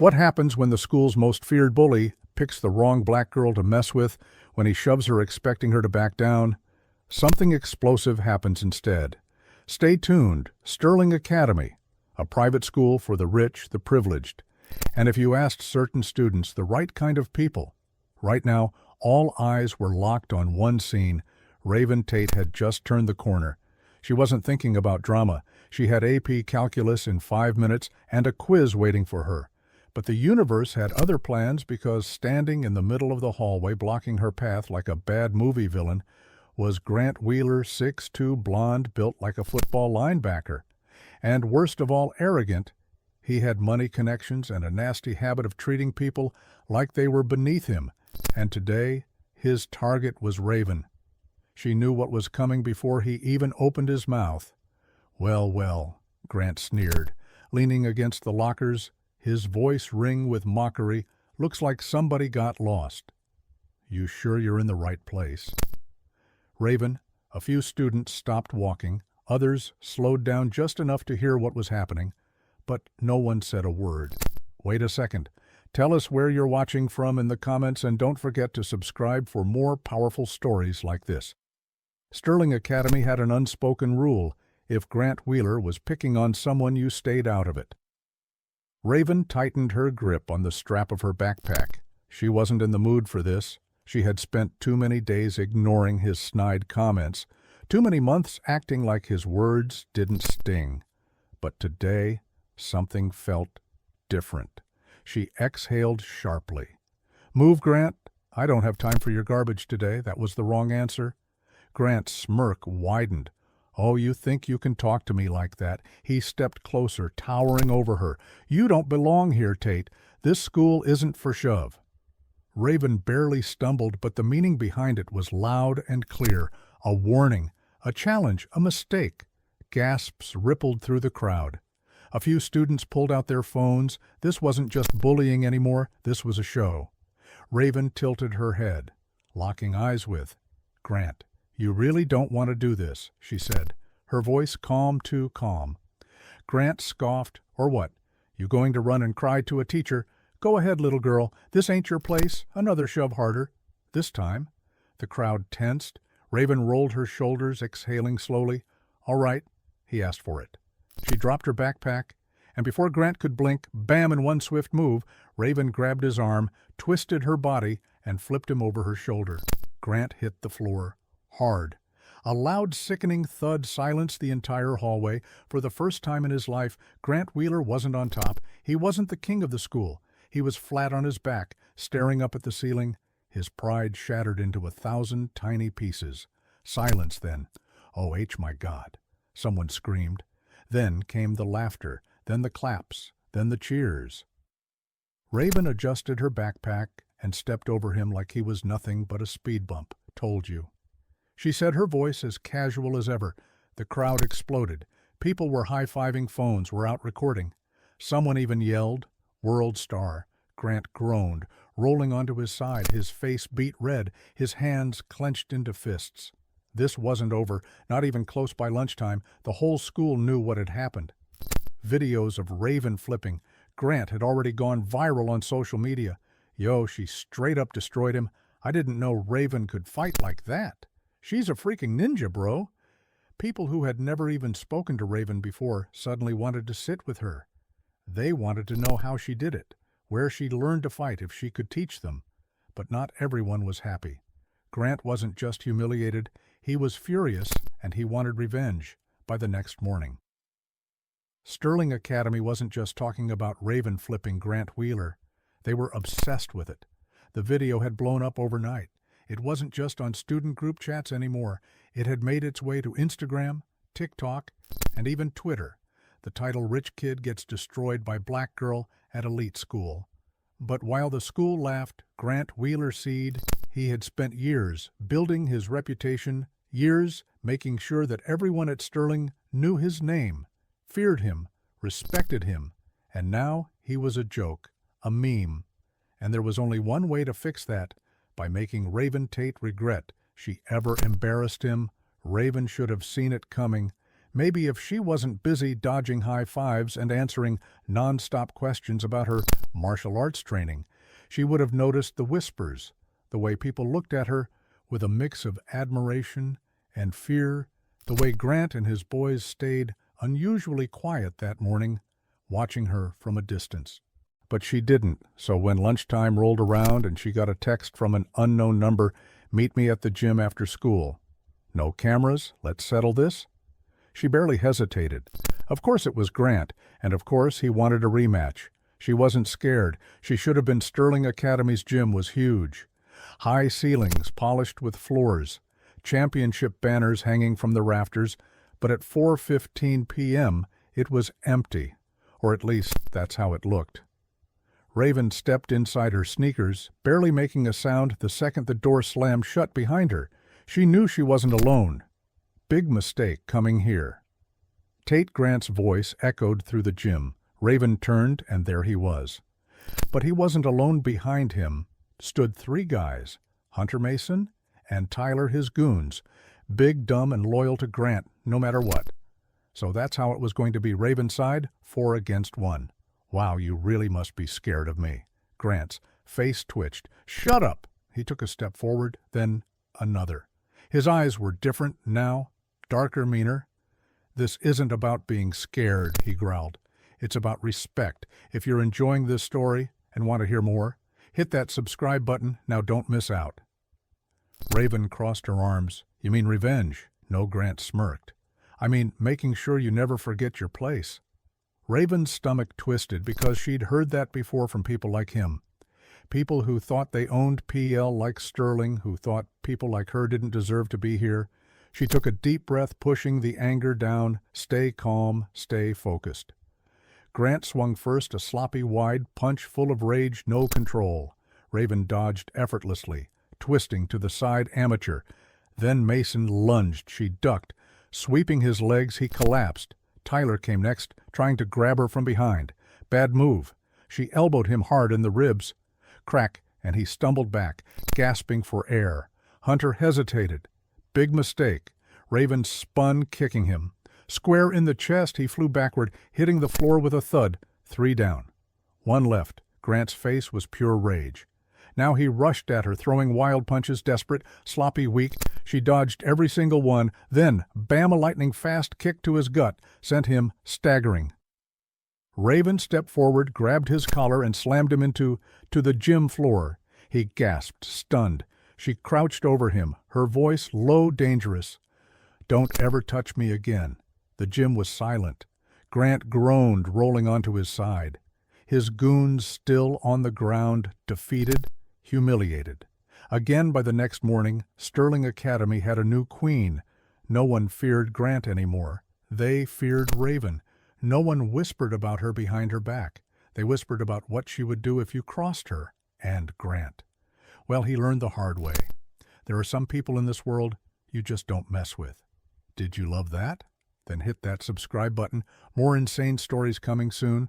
What happens when the school's most feared bully picks the wrong black girl to mess with when he shoves her expecting her to back down? Something explosive happens instead. Stay tuned. Sterling Academy, a private school for the rich, the privileged. And if you asked certain students, the right kind of people, right now, all eyes were locked on one scene. Raven Tate had just turned the corner. She wasn't thinking about drama. She had AP Calculus in 5 minutes and a quiz waiting for her. But the universe had other plans because standing in the middle of the hallway, blocking her path like a bad movie villain, was Grant Wheeler, 6'2", blonde, built like a football linebacker. And worst of all, arrogant. He had money connections and a nasty habit of treating people like they were beneath him. And today, his target was Raven. She knew what was coming before he even opened his mouth. "Well, well," Grant sneered, leaning against the lockers, his voice ring with mockery. "Looks like somebody got lost. You sure you're in the right place?" Raven, a few students stopped walking, others slowed down just enough to hear what was happening, but no one said a word. Wait a second. Tell us where you're watching from in the comments, and don't forget to subscribe for more powerful stories like this. Sterling Academy had an unspoken rule. If Grant Wheeler was picking on someone, you stayed out of it. Raven tightened her grip on the strap of her backpack. She wasn't in the mood for this. She had spent too many days ignoring his snide comments, too many months acting like his words didn't sting. But today, something felt different. She exhaled sharply. "Move, Grant. I don't have time for your garbage today." That was the wrong answer. Grant's smirk widened. "Oh, you think you can talk to me like that?" He stepped closer, towering over her. "You don't belong here, Tate. This school isn't for shove." Raven barely stumbled, but the meaning behind it was loud and clear. A warning, a challenge, a mistake. Gasps rippled through the crowd. A few students pulled out their phones. This wasn't just bullying anymore. This was a show. Raven tilted her head, locking eyes with Grant. "You really don't want to do this," she said, her voice calm, too calm. Grant scoffed. "Or what? You going to run and cry to a teacher? Go ahead, little girl. This ain't your place." Another shove harder. This time, the crowd tensed. Raven rolled her shoulders, exhaling slowly. "All right." He asked for it. She dropped her backpack, and before Grant could blink, bam, in one swift move, Raven grabbed his arm, twisted her body, and flipped him over her shoulder. Grant hit the floor. Hard. A loud, sickening thud silenced the entire hallway. For the first time in his life, Grant Wheeler wasn't on top. He wasn't the king of the school. He was flat on his back, staring up at the ceiling, his pride shattered into 1,000 tiny pieces. Silence then. "Oh, my God," someone screamed. Then came the laughter, then the claps, then the cheers. Raven adjusted her backpack and stepped over him like he was nothing but a speed bump. "Told you." She said, her voice as casual as ever. The crowd exploded. People were high-fiving, phones were out recording. Someone even yelled, "World star." Grant groaned, rolling onto his side, his face beet red, his hands clenched into fists. This wasn't over, not even close by lunchtime. The whole school knew what had happened. Videos of Raven flipping. Grant had already gone viral on social media. "Yo, she straight up destroyed him. I didn't know Raven could fight like that. She's a freaking ninja, bro." People who had never even spoken to Raven before suddenly wanted to sit with her. They wanted to know how she did it, where she learned to fight, if she could teach them. But not everyone was happy. Grant wasn't just humiliated. He was furious, and he wanted revenge by the next morning. Sterling Academy wasn't just talking about Raven flipping Grant Wheeler. They were obsessed with it. The video had blown up overnight. It wasn't just on student group chats anymore. It had made its way to Instagram, TikTok, and even Twitter. The title, "Rich Kid Gets Destroyed by Black Girl at Elite School." But while the school laughed, Grant Wheeler seed, he had spent years building his reputation, years making sure that everyone at Sterling knew his name, feared him, respected him, and now he was a joke, a meme. And there was only one way to fix that, by making Raven Tate regret she ever embarrassed him. Raven should have seen it coming. Maybe if she wasn't busy dodging high fives and answering non-stop questions about her martial arts training, she would have noticed the whispers, the way people looked at her with a mix of admiration and fear, the way Grant and his boys stayed unusually quiet that morning, watching her from a distance. But she didn't, so when lunchtime rolled around and she got a text from an unknown number, "Meet me at the gym after school. No cameras, let's settle this?" She barely hesitated. Of course it was Grant, and of course he wanted a rematch. She wasn't scared. She should have been. Sterling Academy's gym was huge. High ceilings polished with floors, championship banners hanging from the rafters, but at 4:15 p.m. it was empty, or at least that's how it looked. Raven stepped inside her sneakers, barely making a sound the second the door slammed shut behind her. She knew she wasn't alone. Big mistake coming here. Tate Grant's voice echoed through the gym. Raven turned, and there he was. But he wasn't alone. Behind him stood three guys, Hunter Mason and Tyler, his goons, big, dumb, and loyal to Grant no matter what. So that's how it was going to be. Raven's side, 4 against 1. "Wow, you really must be scared of me." Grant's face twitched. "Shut up!" He took a step forward, then another. His eyes were different now, darker, meaner. "This isn't about being scared," he growled. "It's about respect. If you're enjoying this story and want to hear more, hit that subscribe button. Now don't miss out." Raven crossed her arms. "You mean revenge?" No, Grant smirked. "I mean making sure you never forget your place." Raven's stomach twisted because she'd heard that before from people like him. People who thought they owned PL like Sterling, who thought people like her didn't deserve to be here. She took a deep breath, pushing the anger down. Stay calm, stay focused. Grant swung first, a sloppy wide punch full of rage, no control. Raven dodged effortlessly, twisting to the side. Amateur. Then Mason lunged. She ducked. Sweeping his legs, he collapsed. Tyler came next, trying to grab her from behind. Bad move. She elbowed him hard in the ribs. Crack, and he stumbled back, gasping for air. Hunter hesitated. Big mistake. Raven spun, kicking him. Square in the chest, he flew backward, hitting the floor with a thud. 3 down. 1 left. Grant's face was pure rage. Now he rushed at her, throwing wild punches, desperate, sloppy, weak. She dodged every single one. Then, bam, a lightning-fast kick to his gut sent him staggering. Raven stepped forward, grabbed his collar, and slammed him into the gym floor. He gasped, stunned. She crouched over him, her voice low, dangerous. "Don't ever touch me again." The gym was silent. Grant groaned, rolling onto his side. His goons still on the ground, defeated, humiliated. Again by the next morning, Sterling Academy had a new queen. No one feared Grant anymore. They feared Raven. No one whispered about her behind her back. They whispered about what she would do if you crossed her and Grant. Well, he learned the hard way. There are some people in this world you just don't mess with. Did you love that? Then hit that subscribe button. More insane stories coming soon.